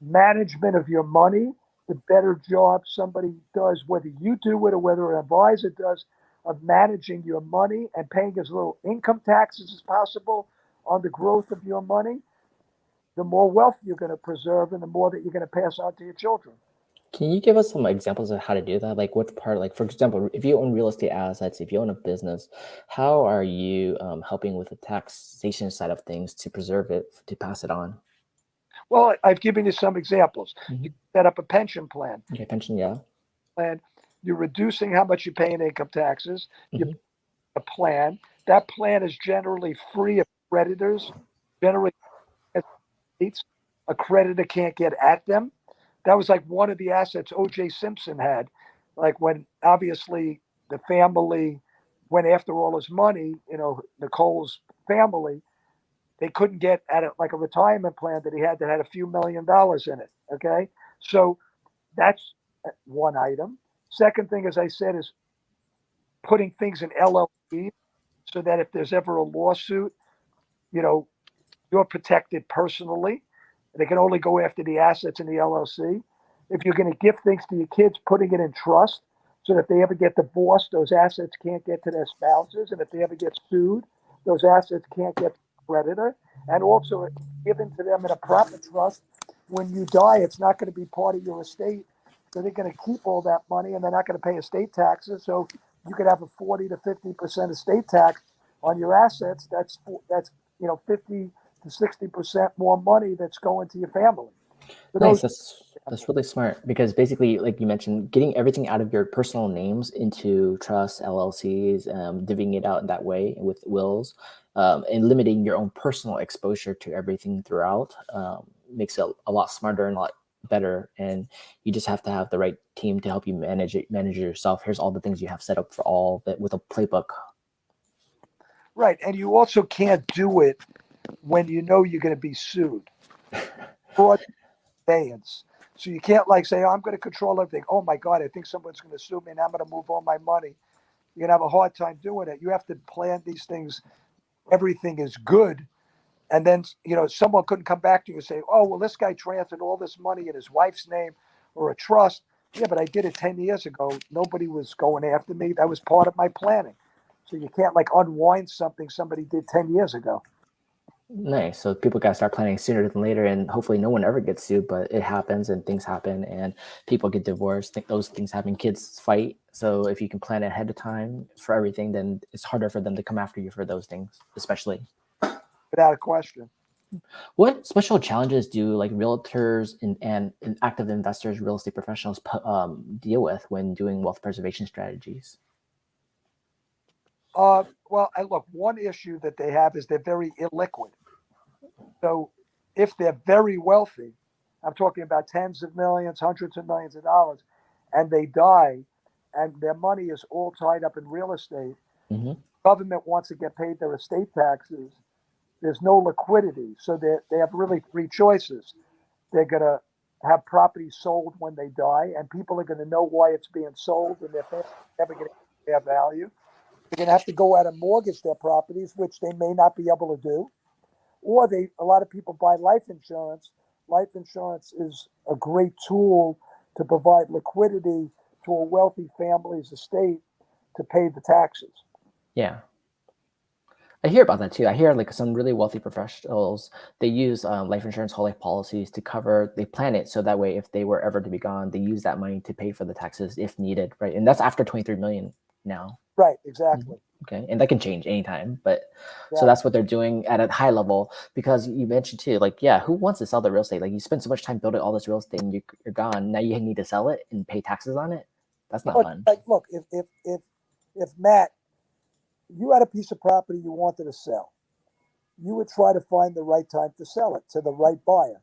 management of your money. The better job somebody does, whether you do it or whether an advisor does, of managing your money and paying as little income taxes as possible on the growth of your money, the more wealth you're going to preserve and the more that you're going to pass on to your children. Can you give us some examples of how to do that? Like which part, like for example, if you own real estate assets, if you own a business, how are you helping with the taxation side of things to preserve it, to pass it on? Well, I've given you some examples. Mm-hmm. You set up a pension plan. Okay, pension, yeah. Plan. You're reducing how much you pay in income taxes. Mm-hmm. You a plan. That plan is generally free of creditors. Generally, a creditor can't get at them. That was like one of the assets O.J. Simpson had. Like when obviously the family went after all his money, Nicole's family, they couldn't get at it like a retirement plan that he had that had a few $1,000,000 in it. Okay. So that's one item. Second thing, as I said, is putting things in LLC so that if there's ever a lawsuit, you're protected personally. They can only go after the assets in the LLC. If you're going to give things to your kids, putting it in trust so that if they ever get divorced, those assets can't get to their spouses. And if they ever get sued, those assets can't get to the creditor. And also given to them in a proper trust. When you die, it's not going to be part of your estate. So they're going to keep all that money and they're not going to pay estate taxes. So you could have a 40 to 50% estate tax on your assets. That's 50 to 60% more money that's going to your family. Nice. That's really smart, because basically, like you mentioned, getting everything out of your personal names into trusts, LLCs, divvying it out in that way with wills, and limiting your own personal exposure to everything throughout makes it a lot smarter and a lot better. And you just have to have the right team to help you manage it yourself. Here's all the things you have set up for all that with a playbook. Right. And you also can't do it when you know you're going to be sued. Fraud conveyance. So you can't say, I'm going to control everything. Oh my God, I think someone's going to sue me and I'm going to move all my money. You're going to have a hard time doing it. You have to plan these things. Everything is good. And then, someone couldn't come back to you and say, oh, well, this guy transferred all this money in his wife's name or a trust. Yeah, but I did it 10 years ago. Nobody was going after me. That was part of my planning. So you can't unwind something somebody did 10 years ago. Nice. So people got to start planning sooner than later, and hopefully no one ever gets sued, but it happens and things happen and people get divorced. Those things happen. Kids fight. So if you can plan ahead of time for everything, then it's harder for them to come after you for those things, especially. Without a question. What special challenges do realtors and active investors, real estate professionals deal with when doing wealth preservation strategies? Look, one issue that they have is they're very illiquid. So if they're very wealthy, I'm talking about tens of millions, hundreds of millions of dollars, and they die and their money is all tied up in real estate, mm-hmm. Government wants to get paid their estate taxes. There's no liquidity. So they have really three choices. They're going to have properties sold when they die, and people are going to know why it's being sold, and their family's never going to get their value. They're going to have to go out and mortgage their properties, which they may not be able to do. Or a lot of people buy life insurance. Life insurance is a great tool to provide liquidity to a wealthy family's estate to pay the taxes. Yeah. I hear about that too. I hear like some really wealthy professionals, they use life insurance whole life policies to cover, they plan it so that way if they were ever to be gone, they use that money to pay for the taxes if needed, right? And that's after 23 million now. Right, exactly. Okay, and that can change anytime, but so Right. that's what they're doing at a high level. Because you mentioned too, like, yeah, who wants to sell the real estate? Like, you spend so much time building all this real estate and you're gone. Now you need to sell it and pay taxes on it. That's not fun. Like, look, if Matt, you had a piece of property you wanted to sell, you would try to find the right time to sell it to the right buyer.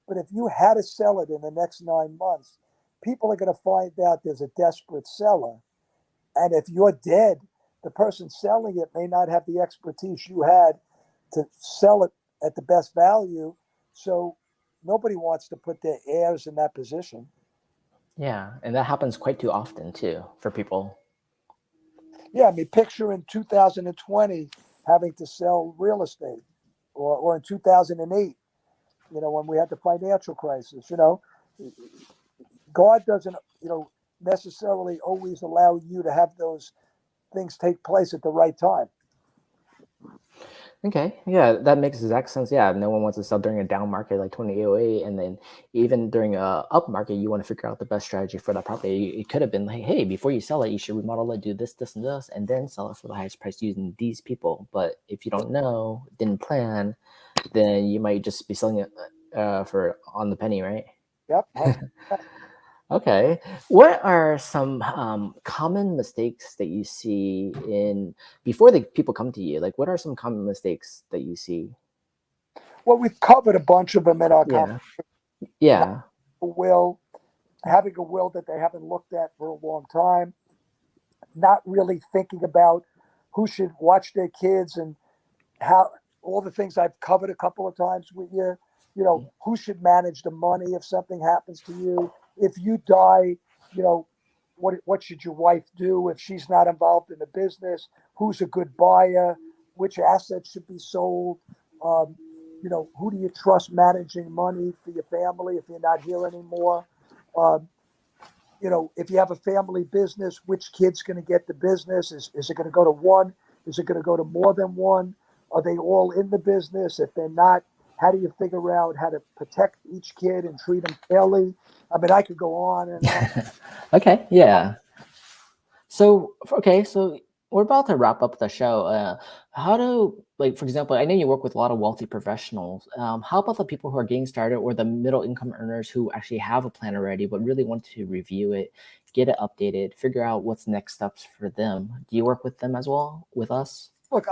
But if you had to sell it in the next 9 months, people are going to find out there's a desperate seller. And if you're dead, the person selling it may not have the expertise you had to sell it at the best value. So nobody wants to put their heirs in that position. Yeah, and that happens quite too often too for people. Yeah, I mean, picture in 2020 having to sell real estate, or in 2008, when we had the financial crisis. God doesn't, necessarily always allow you to have those things take place at the right time. Okay, yeah, that makes exact sense. Yeah, no one wants to sell during a down market like 2008, and then even during a up market, you want to figure out the best strategy for that property. It could have been like, hey, before you sell it, you should remodel it, do this, this, and this, and then sell it for the highest price using these people. But if you don't know, didn't plan, then you might just be selling it for on the penny, right? Yep. Okay. What are some common mistakes that you see in before the people come to you? Like, what are some common mistakes that you see? Well, we've covered a bunch of them in our Yeah. conversation. Yeah. Having a will that they haven't looked at for a long time, not really thinking about who should watch their kids and how all the things I've covered a couple of times with you. Who should manage the money if something happens to you? If you die, what should your wife do if she's not involved in the business? Who's a good buyer? Which assets should be sold? Um, who do you trust managing money for your family if you're not here anymore? Um, if you have a family business, which kid's going to get the business? Is it going to go to one? Is it going to go to more than one? Are they all in the business? If they're not, how do you figure out how to protect each kid and treat them fairly? I mean, I could go on and on. Okay. Yeah. So we're about to wrap up the show. How do, like, for example, I know you work with a lot of wealthy professionals. How about the people who are getting started or the middle income earners who actually have a plan already but really want to review it, get it updated, figure out what's next steps for them? Do you work with them as well with us? Look,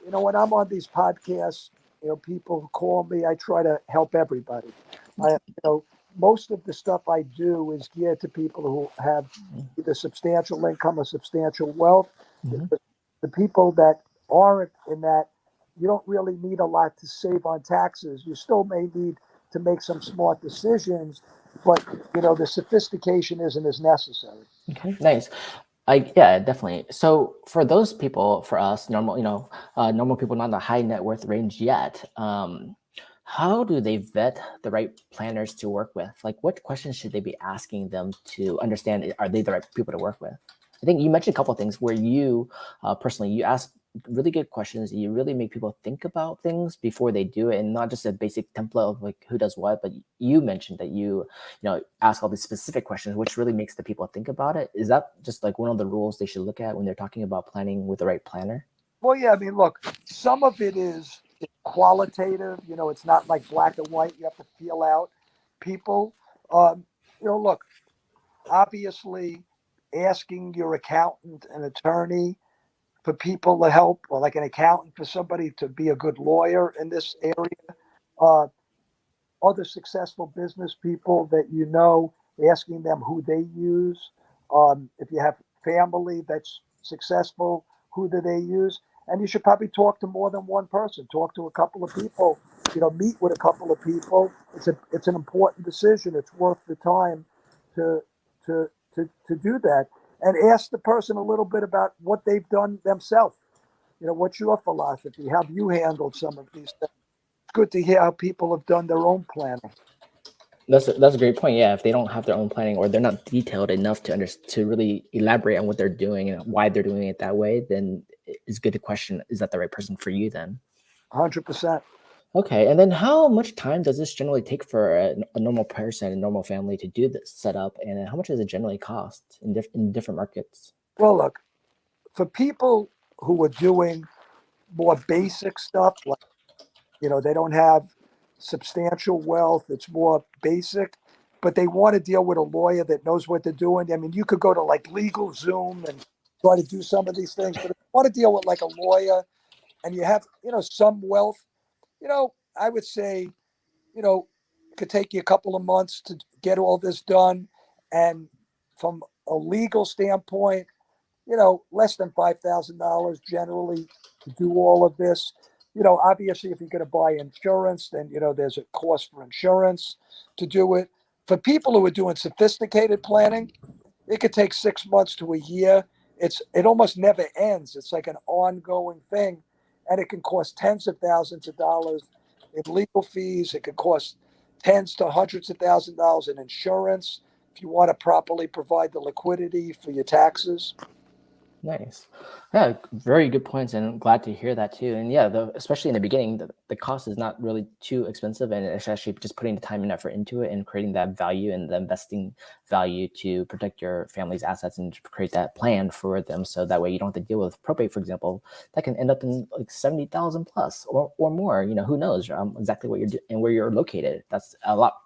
when I'm on these podcasts, people call me. I try to help everybody. I, most of the stuff I do is geared to people who have either substantial income or substantial wealth. Mhm. The people that aren't in that, you don't really need a lot to save on taxes. You still may need to make some smart decisions, but the sophistication isn't as necessary. Okay, nice. Yeah, definitely. So for those people, for us, normal, normal people not in the high net worth range yet, how do they vet the right planners to work with? Like, what questions should they be asking them to understand? Are they the right people to work with? I think you mentioned a couple of things where you personally, you ask really good questions. You really make people think about things before they do it, and not just a basic template of like who does what. But you mentioned that you ask all these specific questions, which really makes the people think about it. Is that just like one of the rules they should look at when they're talking about planning with the right planner? Well, yeah, I mean, look, some of it is qualitative. It's not like black and white. You have to feel out people. Look, obviously, asking your accountant and attorney for people to help, or like an accountant for somebody to be a good lawyer in this area. Uh, Other successful business people that asking them who they use. If you have family that's successful, who do they use? And you should probably talk to more than one person. Talk to a couple of people. Meet with a couple of people. It's an important decision. It's worth the time to to do that, and ask the person a little bit about what they've done themselves. What's your philosophy? How have you handled some of these things? It's good to hear how people have done their own planning. That's a great point. Yeah, if they don't have their own planning or they're not detailed enough to really elaborate on what they're doing and why they're doing it that way, then it's good to question, is that the right person for you then? 100%. Okay, and then how much time does this generally take for a normal person, a normal family to do this setup, and then how much does it generally cost in different markets? Well, look, for people who are doing more basic stuff, like, they don't have substantial wealth, it's more basic, but they want to deal with a lawyer that knows what they're doing. I mean, you could go to like LegalZoom and try to do some of these things, but if you want to deal with like a lawyer and you have, some wealth, I would say, it could take you a couple of months to get all this done. And from a legal standpoint, less than $5,000 generally to do all of this. Obviously, if you're going to buy insurance, then, there's a cost for insurance to do it. For people who are doing sophisticated planning, it could take 6 months to a year. It almost never ends. It's like an ongoing thing, and it can cost tens of thousands of dollars in legal fees. It could cost tens to hundreds of thousands of dollars in insurance if you want to properly provide the liquidity for your taxes. Nice. Yeah, very good points, and I'm glad to hear that too. And yeah, especially in the beginning, the cost is not really too expensive, and it's actually just putting the time and effort into it and creating that value and the investing value to protect your family's assets and to create that plan for them, so that way you don't have to deal with probate, for example, that can end up in like 70,000 plus or more. Who knows exactly what you're doing and where you're located. That's a lot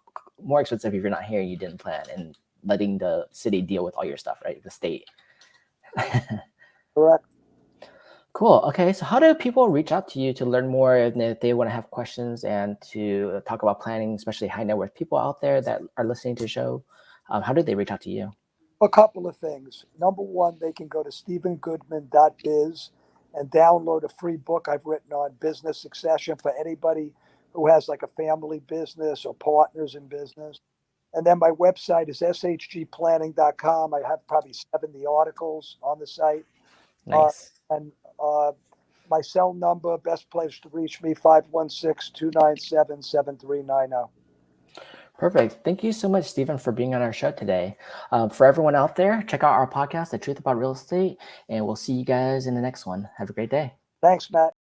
more expensive if you're not here and you didn't plan, and letting the city deal with all your stuff, right? The state. Correct. Cool. Okay. So how do people reach out to you to learn more if they want to have questions and to talk about planning, especially high net worth people out there that are listening to the show? How do they reach out to you? A couple of things. Number one, they can go to stephengoodman.biz and download a free book I've written on business succession for anybody who has like a family business or partners in business. And then my website is shgplanning.com. I have probably 70 articles on the site. Nice. And my cell number, best place to reach me, 516-297-7390. Perfect. Thank you so much, Stephen, for being on our show today. For everyone out there, check out our podcast, The Truth About Real Estate, and we'll see you guys in the next one. Have a great day. Thanks, Matt.